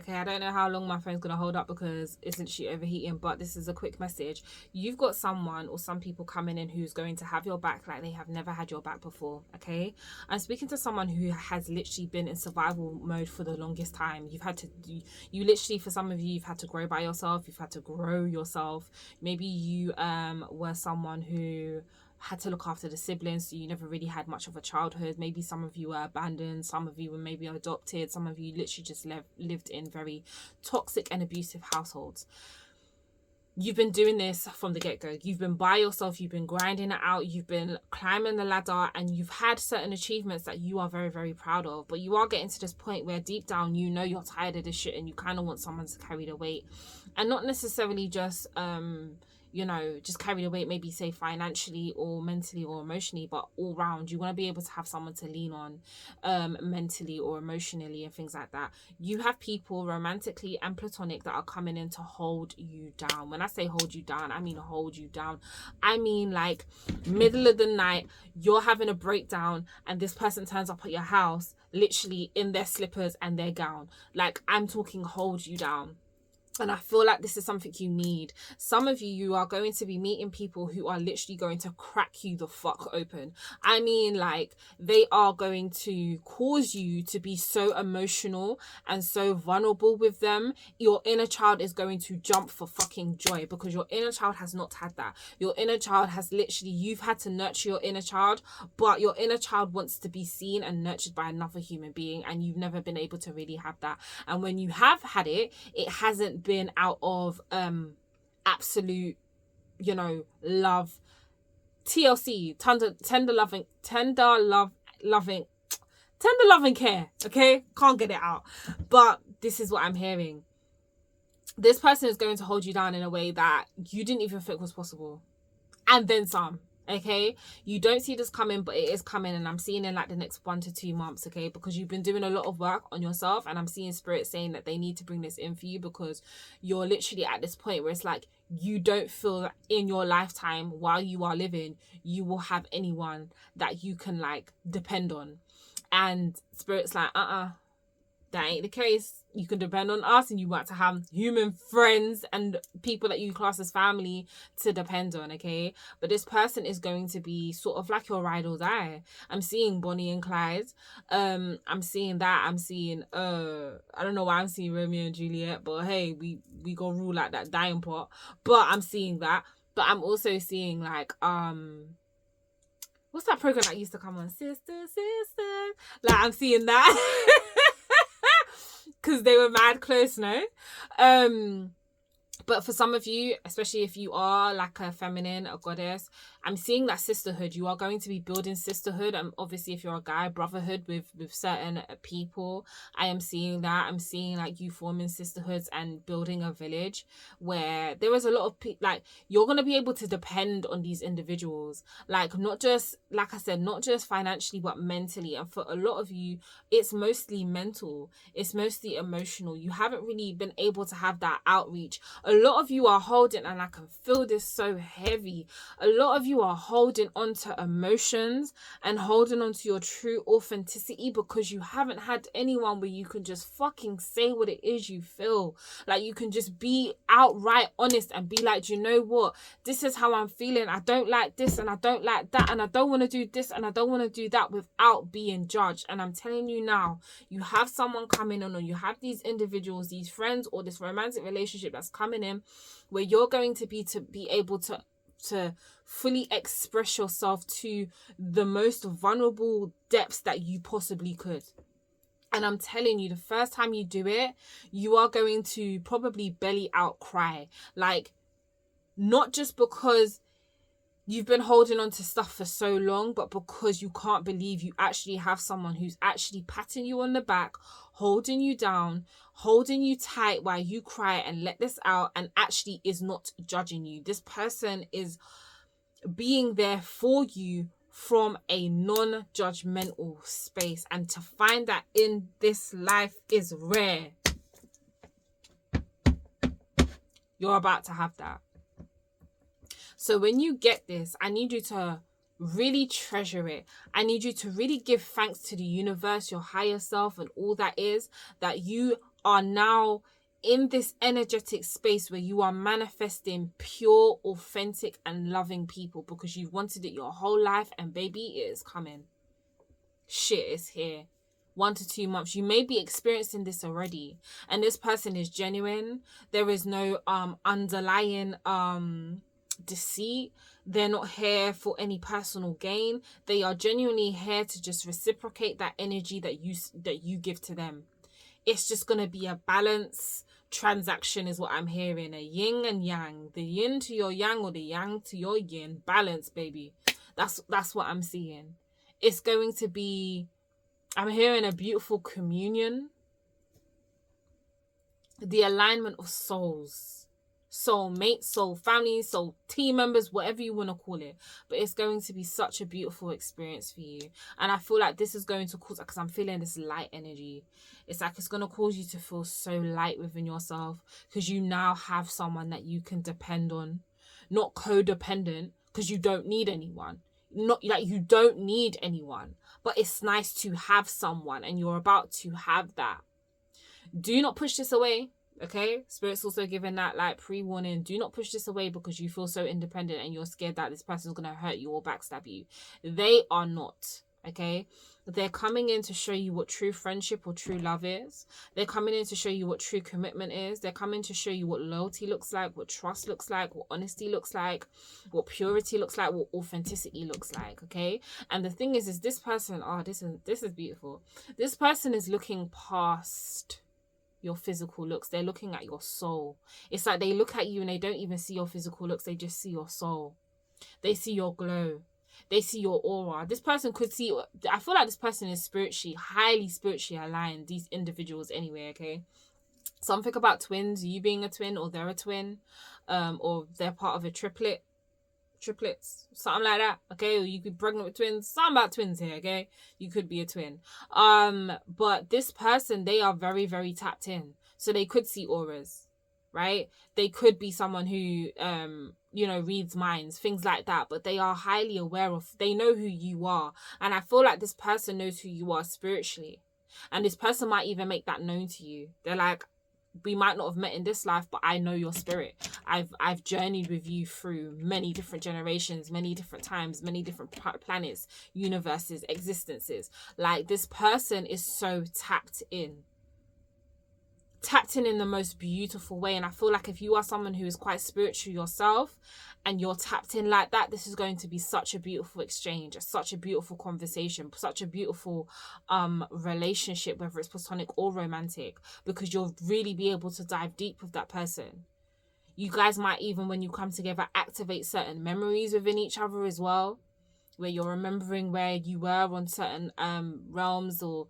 okay? I don't know how long my phone's gonna hold up because it's literally overheating, but this is a quick message. You've got someone or some people coming in who's going to have your back like they have never had your back before, okay? I'm speaking to someone who has literally been in survival mode for the longest time. You've had to, you literally, for some of you, you've had to grow by yourself. You've had to grow yourself. Maybe you were someone who had to look after the siblings, so you never really had much of a childhood. Maybe some of you were abandoned, some of you were maybe adopted, some of you literally just lived in very toxic and abusive households. You've been doing this from the get-go. You've been by yourself, you've been grinding it out, you've been climbing the ladder, and you've had certain achievements that you are very, very proud of. But you are getting to this point where deep down you know you're tired of this shit and you kind of want someone to carry the weight. And not necessarily just you know, just carry the weight, maybe say financially or mentally or emotionally, but all round. You want to be able to have someone to lean on mentally or emotionally and things like that. You have people romantically and platonic that are coming in to hold you down. When I say hold you down, I mean hold you down. I mean like middle of the night, you're having a breakdown and this person turns up at your house literally in their slippers and their gown. Like, I'm talking hold you down. And I feel like this is something you need. Some of you are going to be meeting people who are literally going to crack you the fuck open. I mean, like, they are going to cause you to be so emotional and so vulnerable with them. Your inner child is going to jump for fucking joy because your inner child has not had that. Your inner child has literally, you've had to nurture your inner child, but your inner child wants to be seen and nurtured by another human being, and you've never been able to really have that. And when you have had it, it hasn't been out of absolute, you know, love, TLC, tender loving care. Okay, can't get it out, but this is what I'm hearing. This person is going to hold you down in a way that you didn't even think was possible, and then some. Okay, you don't see this coming, but it is coming, and I'm seeing in like the next 1 to 2 months. Okay, because you've been doing a lot of work on yourself, and I'm seeing spirit saying that they need to bring this in for you because you're literally at this point where it's like you don't feel that in your lifetime while you are living you will have anyone that you can like depend on, and spirit's like that ain't the case. You can depend on us, and you want to have human friends and people that you class as family to depend on, okay? But this person is going to be sort of like your ride or die. I'm seeing Bonnie and Clyde. I'm seeing that. I'm seeing I don't know why I'm seeing Romeo and Juliet, but hey, we gonna rule like that dying pot. But I'm seeing that. But I'm also seeing like what's that program that used to come on? Sister. Like, I'm seeing that. Because they were mad close, no? But for some of you, especially if you are like a feminine, a goddess, I'm seeing that sisterhood. You are going to be building sisterhood. And obviously, if you're a guy, brotherhood with certain people. I am seeing that. I'm seeing like you forming sisterhoods and building a village where there is a lot of like, you're going to be able to depend on these individuals. Like, not just, like I said, not just financially, but mentally. And for a lot of you, it's mostly mental. It's mostly emotional. You haven't really been able to have that outreach. A lot of you are holding, and I can feel this so heavy, a lot of you are holding on to emotions and holding on to your true authenticity because you haven't had anyone where you can just fucking say what it is you feel. Like, you can just be outright honest and be like, you know what, this is how I'm feeling. I don't like this and I don't like that, and I don't want to do this and I don't want to do that, without being judged. And I'm telling you now, you have someone coming on, or you have these individuals, these friends, or this romantic relationship that's coming in where you're going to be able to fully express yourself to the most vulnerable depths that you possibly could. And I'm telling you, the first time you do it, you are going to probably belly out cry. Like, not just because you've been holding on to stuff for so long, but because you can't believe you actually have someone who's actually patting you on the back, holding you down, holding you tight while you cry and let this out, and actually is not judging you. This person is being there for you from a non-judgmental space, and to find that in this life is rare. You're about to have that. So when you get this, I need you to really treasure it. I need you to really give thanks to the universe, your higher self, and all that is, that you are now in this energetic space where you are manifesting pure, authentic, and loving people because you've wanted it your whole life, and baby, it is coming. Shit is here. 1 to 2 months. You may be experiencing this already, and this person is genuine. There is no underlying deceit. They're not here for any personal gain. They are genuinely here to just reciprocate that energy that you give to them. It's just going to be a balance transaction is what I'm hearing. A yin and yang. The yin to your yang or the yang to your yin. Balance, baby. That's what I'm seeing. It's going to be, I'm hearing a beautiful communion. The alignment of souls. Soul mates, soul families, soul team members, whatever you want to call it. But it's going to be such a beautiful experience for you. And I feel like this is going to cause, because I'm feeling this light energy. It's like it's going to cause you to feel so light within yourself because you now have someone that you can depend on. Not codependent, because you don't need anyone. Not like you don't need anyone. But it's nice to have someone, and you're about to have that. Do not push this away. Okay, Spirit's also giving that like pre-warning. Do not push this away because you feel so independent and you're scared that this person's gonna hurt you or backstab you. They are not. Okay, they're coming in to show you what true friendship or true love is. They're coming in to show you what true commitment is. They're coming to show you what loyalty looks like, what trust looks like, what honesty looks like, what purity looks like, what authenticity looks like. Okay, and the thing is this person, this is beautiful. This person is looking past your physical looks. They're looking at your soul. It's like they look at you and they don't even see your physical looks. They just see your soul. They see your glow. They see your aura. This person could see, I feel like this person is highly spiritually aligned, these individuals anyway, okay? Something about twins, you being a twin or they're a twin, or they're part of a triplets, something like that, okay? Or you could be pregnant with twins, something about twins here, okay? You could be a twin. But this person, they are very, very tapped in. So they could see auras, right? They could be someone who, reads minds, things like that. But they are highly aware of, they know who you are. And I feel like this person knows who you are spiritually. And this person might even make that known to you. They're like, we might not have met in this life, but I know your spirit. I've journeyed with you through many different generations, many different times, many different planets, universes, existences. Like, this person is so tapped in in the most beautiful way. And I feel like if you are someone who is quite spiritual yourself and you're tapped in like that, this is going to be such a beautiful exchange, such a beautiful conversation, such a beautiful relationship, whether it's platonic or romantic, because you'll really be able to dive deep with that person. You guys might even, when you come together, activate certain memories within each other as well, where you're remembering where you were on certain realms or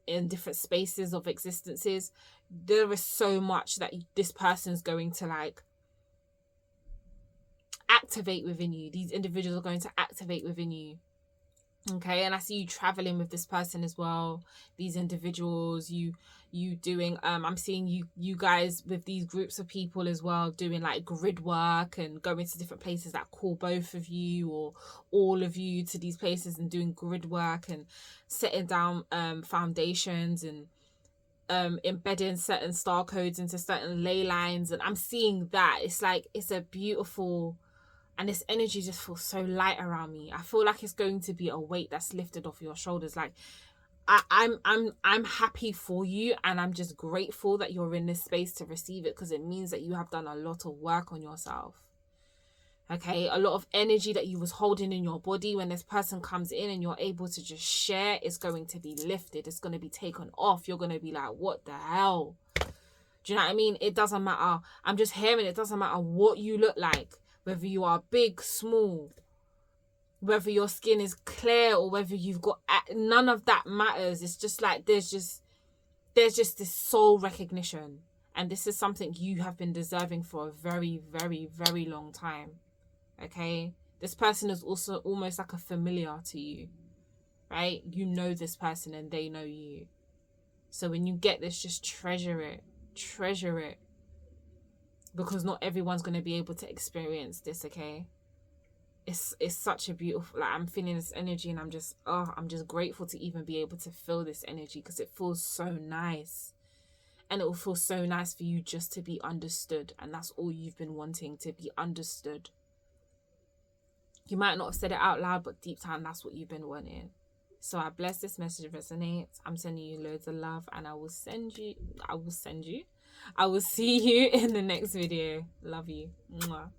in different spaces of existences. There is so much that this person's going to like activate within you. These individuals are going to activate within you. Okay, and I see you traveling with this person as well. These individuals, you doing I'm seeing you guys with these groups of people as well, doing like grid work and going to different places that call both of you or all of you to these places and doing grid work and setting down foundations and embedding certain star codes into certain ley lines. And I'm seeing that it's like, it's a beautiful, and this energy just feels so light around me. I feel like it's going to be a weight that's lifted off your shoulders. Like, I'm happy for you, and I'm just grateful that you're in this space to receive it, because it means that you have done a lot of work on yourself. Okay, a lot of energy that you was holding in your body, when this person comes in and you're able to just share, it's going to be lifted. It's going to be taken off. You're going to be like, what the hell? Do you know what I mean? It doesn't matter. I'm just hearing it doesn't matter what you look like. Whether you are big, small, whether your skin is clear or whether you've got, none of that matters. It's just like there's just this soul recognition. And this is something you have been deserving for a very, very, very long time. Okay? This person is also almost like a familiar to you. Right? You know this person and they know you. So when you get this, just treasure it. Treasure it. Because not everyone's going to be able to experience this, okay? It's such a beautiful, like, I'm feeling this energy, and I'm just grateful to even be able to feel this energy, because it feels so nice. And it will feel so nice for you just to be understood. And that's all you've been wanting, to be understood. You might not have said it out loud, but deep down, that's what you've been wanting. So I bless this message resonates. I'm sending you loads of love, and I will see you in the next video. Love you. Mwah.